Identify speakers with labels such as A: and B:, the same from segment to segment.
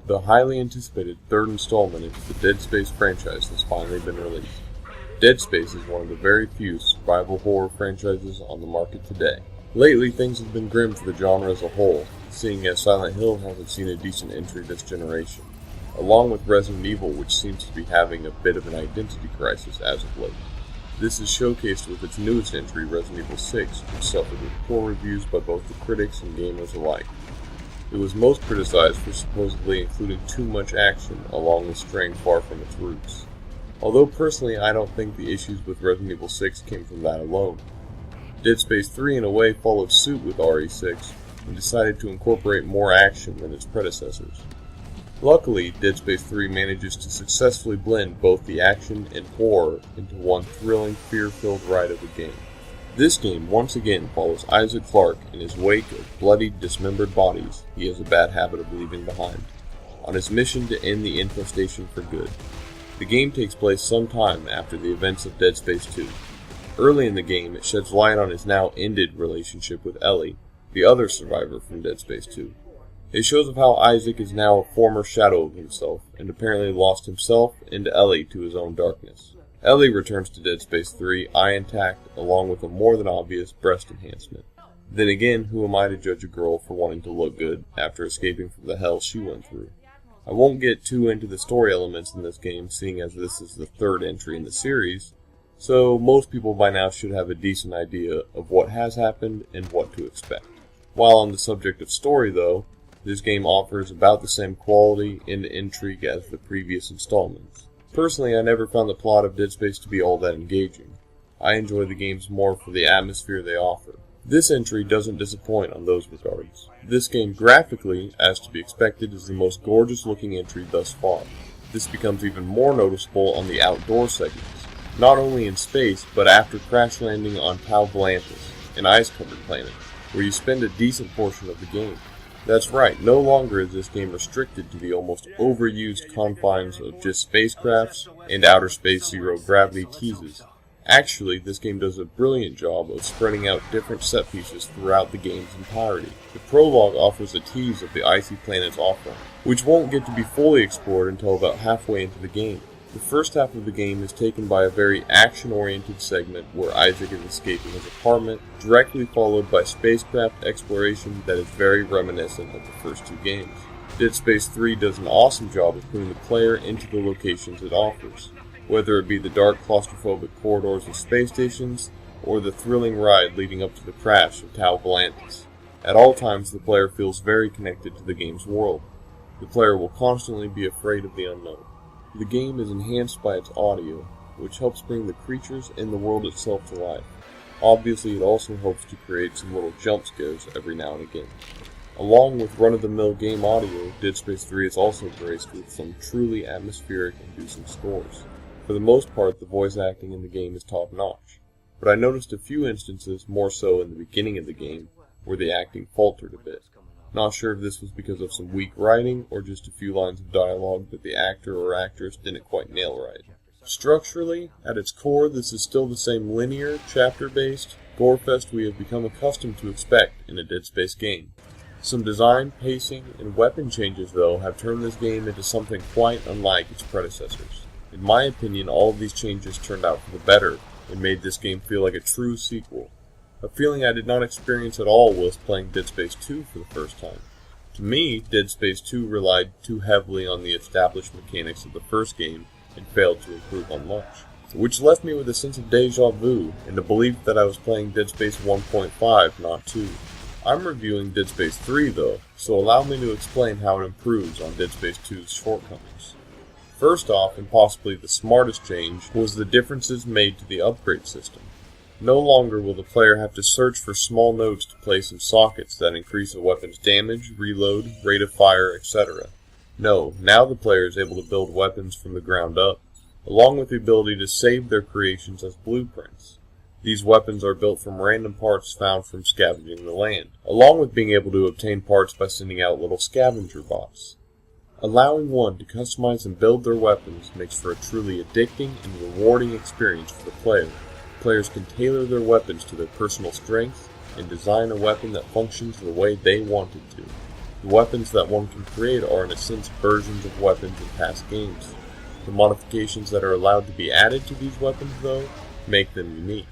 A: The highly anticipated third installment into the Dead Space franchise has finally been released. Dead Space is one of the very few survival horror franchises on the market today. Lately, things have been grim for the genre as a whole, seeing as Silent Hill hasn't seen a decent entry this generation, along with Resident Evil, which seems to be having a bit of an identity crisis as of late. This is showcased with its newest entry, Resident Evil 6, which suffered with poor reviews by both the critics and gamers alike. It was most criticized for supposedly including too much action, along with straying far from its roots. Although personally I don't think the issues with Resident Evil 6 came from that alone. Dead Space 3 in a way followed suit with RE6 and decided to incorporate more action than its predecessors. Luckily, Dead Space 3 manages to successfully blend both the action and horror into one thrilling, fear-filled ride of a game. This game once again follows Isaac Clarke in his wake of bloodied, dismembered bodies he has a bad habit of leaving behind, on his mission to end the infestation for good. The game takes place some time after the events of Dead Space 2. Early in the game, it sheds light on his now ended relationship with Ellie, the other survivor from Dead Space 2. It shows of how Isaac is now a former shadow of himself, and apparently lost himself and Ellie to his own darkness. Ellie returns to Dead Space 3, eye intact, along with a more than obvious breast enhancement. Then again, who am I to judge a girl for wanting to look good after escaping from the hell she went through? I won't get too into the story elements in this game, seeing as this is the third entry in the series, so most people by now should have a decent idea of what has happened and what to expect. While on the subject of story though, this game offers about the same quality and intrigue as the previous installments. Personally, I never found the plot of Dead Space to be all that engaging. I enjoy the games more for the atmosphere they offer. This entry doesn't disappoint on those regards. This game graphically, as to be expected, is the most gorgeous looking entry thus far. This becomes even more noticeable on the outdoor segments, not only in space, but after crash landing on Tau Volantis, an ice-covered planet, where you spend a decent portion of the game. That's right, no longer is this game restricted to the almost overused confines of just spacecrafts and outer space zero-gravity teases. Actually, this game does a brilliant job of spreading out different set pieces throughout the game's entirety. The prologue offers a tease of the icy planet's offering, which won't get to be fully explored until about halfway into the game. The first half of the game is taken by a very action-oriented segment where Isaac is escaping his apartment, directly followed by spacecraft exploration that is very reminiscent of the first two games. Dead Space 3 does an awesome job of putting the player into the locations it offers, whether it be the dark claustrophobic corridors of space stations, or the thrilling ride leading up to the crash of Tau Volantis. At all times the player feels very connected to the game's world. The player will constantly be afraid of the unknown. The game is enhanced by its audio, which helps bring the creatures and the world itself to life. Obviously, it also helps to create some little jump scares every now and again. Along with run-of-the-mill game audio, Dead Space 3 is also graced with some truly atmospheric inducing scores. For the most part, the voice acting in the game is top-notch, but I noticed a few instances, more so in the beginning of the game, where the acting faltered a bit. Not sure if this was because of some weak writing, or just a few lines of dialogue that the actor or actress didn't quite nail right. Structurally, at its core, this is still the same linear, chapter-based gorefest we have become accustomed to expect in a Dead Space game. Some design, pacing, and weapon changes, though, have turned this game into something quite unlike its predecessors. In my opinion, all of these changes turned out for the better and made this game feel like a true sequel. A feeling I did not experience at all was playing Dead Space 2 for the first time. To me, Dead Space 2 relied too heavily on the established mechanics of the first game and failed to improve on much, which left me with a sense of deja vu and the belief that I was playing Dead Space 1.5, not 2. I'm reviewing Dead Space 3 though, so allow me to explain how it improves on Dead Space 2's shortcomings. First off, and possibly the smartest change, was the differences made to the upgrade system. No longer will the player have to search for small nodes to place in sockets that increase a weapon's damage, reload, rate of fire, etc. No, now the player is able to build weapons from the ground up, along with the ability to save their creations as blueprints. These weapons are built from random parts found from scavenging the land, along with being able to obtain parts by sending out little scavenger bots. Allowing one to customize and build their weapons makes for a truly addicting and rewarding experience for the player. Players can tailor their weapons to their personal strengths and design a weapon that functions the way they want it to. The weapons that one can create are in a sense versions of weapons in past games. The modifications that are allowed to be added to these weapons, though, make them unique.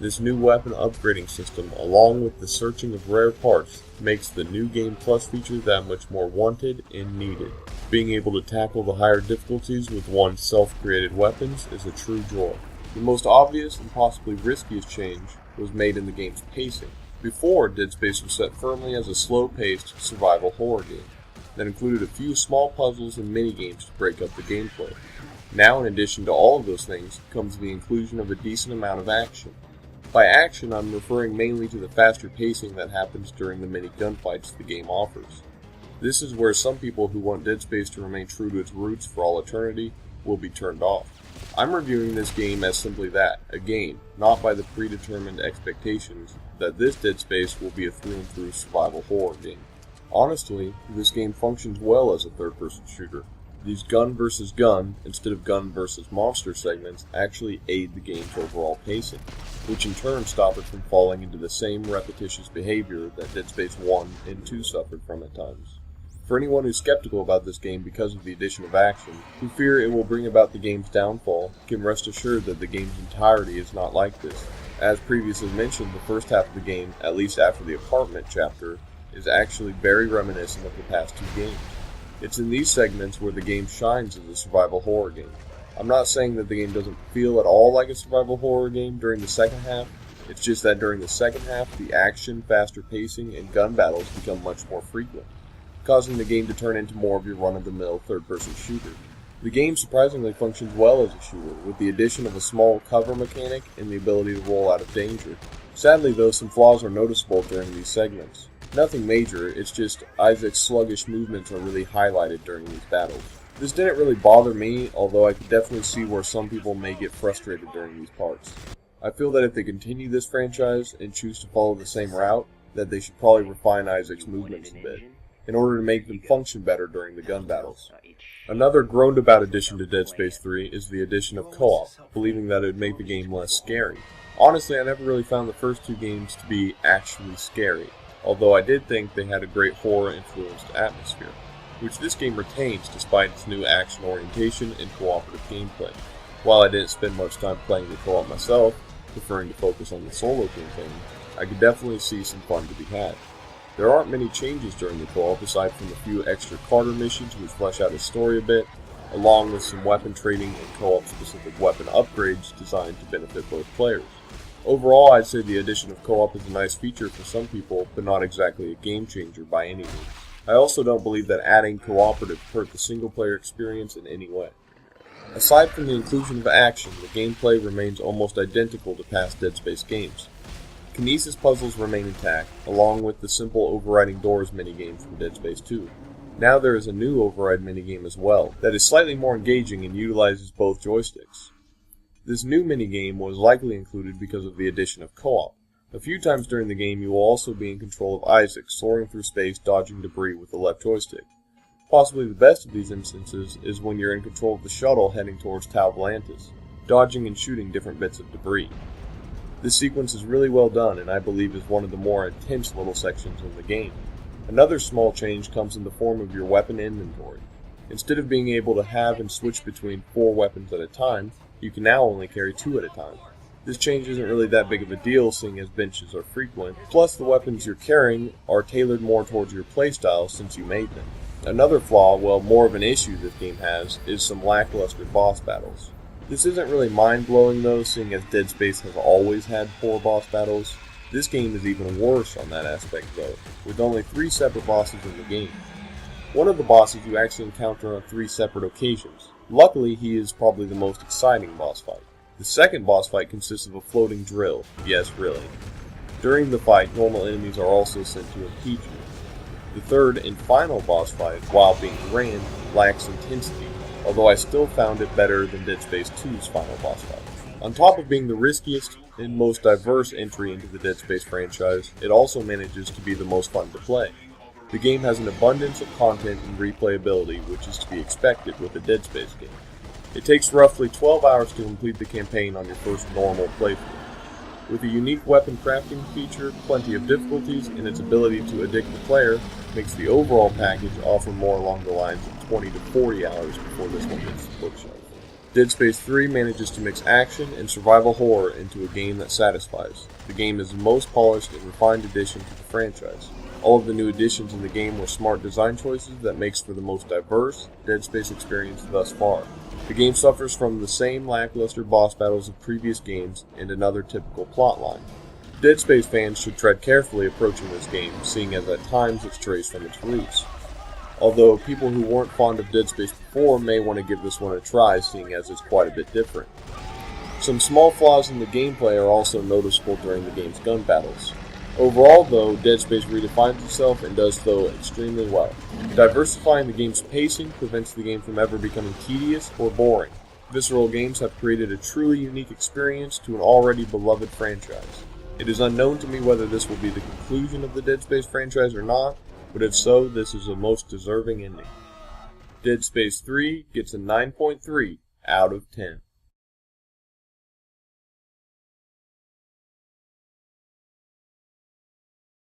A: This new weapon upgrading system, along with the searching of rare parts, makes the new Game Plus feature that much more wanted and needed. Being able to tackle the higher difficulties with one's self-created weapons is a true joy. The most obvious and possibly riskiest change was made in the game's pacing. Before, Dead Space was set firmly as a slow-paced survival horror game that included a few small puzzles and mini-games to break up the gameplay. Now, in addition to all of those things, comes the inclusion of a decent amount of action. By action, I'm referring mainly to the faster pacing that happens during the many gunfights the game offers. This is where some people who want Dead Space to remain true to its roots for all eternity will be turned off. I'm reviewing this game as simply that, a game, not by the predetermined expectations that this Dead Space will be a through-and-through survival horror game. Honestly, this game functions well as a third-person shooter. These gun versus gun, instead of gun versus monster segments, actually aid the game's overall pacing, which in turn stop it from falling into the same repetitious behavior that Dead Space 1 and 2 suffered from at times. For anyone who's skeptical about this game because of the addition of action, who fear it will bring about the game's downfall, can rest assured that the game's entirety is not like this. As previously mentioned, the first half of the game, at least after the apartment chapter, is actually very reminiscent of the past two games. It's in these segments where the game shines as a survival horror game. I'm not saying that the game doesn't feel at all like a survival horror game during the second half, it's just that during the second half, the action, faster pacing, and gun battles become much more frequent, causing the game to turn into more of your run-of-the-mill third-person shooter. The game surprisingly functions well as a shooter, with the addition of a small cover mechanic and the ability to roll out of danger. Sadly though, some flaws are noticeable during these segments. Nothing major, it's just Isaac's sluggish movements are really highlighted during these battles. This didn't really bother me, although I could definitely see where some people may get frustrated during these parts. I feel that if they continue this franchise and choose to follow the same route, that they should probably refine Isaac's movements a bit, in order to make them function better during the gun battles. Another groaned about addition to Dead Space 3 is the addition of co-op, believing that it would make the game less scary. Honestly, I never really found the first two games to be actually scary, although I did think they had a great horror-influenced atmosphere, which this game retains despite its new action orientation and cooperative gameplay. While I didn't spend much time playing the co-op myself, preferring to focus on the solo campaign, I could definitely see some fun to be had. There aren't many changes during the co-op aside from a few extra Carter missions which flesh out his story a bit, along with some weapon trading and co-op specific weapon upgrades designed to benefit both players. Overall, I'd say the addition of co-op is a nice feature for some people, but not exactly a game changer by any means. I also don't believe that adding cooperative hurt the single player experience in any way. Aside from the inclusion of action, the gameplay remains almost identical to past Dead Space games. Kinesis puzzles remain intact, along with the simple overriding doors minigame from Dead Space 2. Now there is a new override minigame as well, that is slightly more engaging and utilizes both joysticks. This new minigame was likely included because of the addition of co-op. A few times during the game you will also be in control of Isaac, soaring through space, dodging debris with the left joystick. Possibly the best of these instances is when you're in control of the shuttle heading towards Tau Volantis, dodging and shooting different bits of debris. This sequence is really well done and I believe is one of the more intense little sections in the game. Another small change comes in the form of your weapon inventory. Instead of being able to have and switch between 4 weapons at a time, you can now only carry 2 at a time. This change isn't really that big of a deal seeing as benches are frequent, plus the weapons you're carrying are tailored more towards your playstyle since you made them. Another flaw, well more of an issue this game has, is some lackluster boss battles. This isn't really mind-blowing though, seeing as Dead Space has always had poor boss battles. This game is even worse on that aspect though, with only 3 separate bosses in the game. One of the bosses you actually encounter on 3 separate occasions. Luckily, he is probably the most exciting boss fight. The second boss fight consists of a floating drill. Yes, really. During the fight, normal enemies are also sent to impede you. The third and final boss fight, while being grand, lacks intensity, although I still found it better than Dead Space 2's final boss fight. On top of being the riskiest and most diverse entry into the Dead Space franchise, it also manages to be the most fun to play. The game has an abundance of content and replayability, which is to be expected with a Dead Space game. It takes roughly 12 hours to complete the campaign on your first normal playthrough. With a unique weapon crafting feature, plenty of difficulties, and its ability to addict the player, makes the overall package offer more along the lines of 20 to 40 hours before this one hits the bookshelf. Dead Space 3 manages to mix action and survival horror into a game that satisfies. The game is the most polished and refined addition to the franchise. All of the new additions in the game were smart design choices that makes for the most diverse Dead Space experience thus far. The game suffers from the same lackluster boss battles of previous games and another typical plotline. Dead Space fans should tread carefully approaching this game, seeing as at times it strays from its roots. Although people who weren't fond of Dead Space before may want to give this one a try, seeing as it's quite a bit different. Some small flaws in the gameplay are also noticeable during the game's gun battles. Overall, though, Dead Space redefines itself and does so extremely well. Diversifying the game's pacing prevents the game from ever becoming tedious or boring. Visceral Games have created a truly unique experience to an already beloved franchise. It is unknown to me whether this will be the conclusion of the Dead Space franchise or not, but if so, this is a most deserving ending. Dead Space 3 gets a 9.3 out of 10.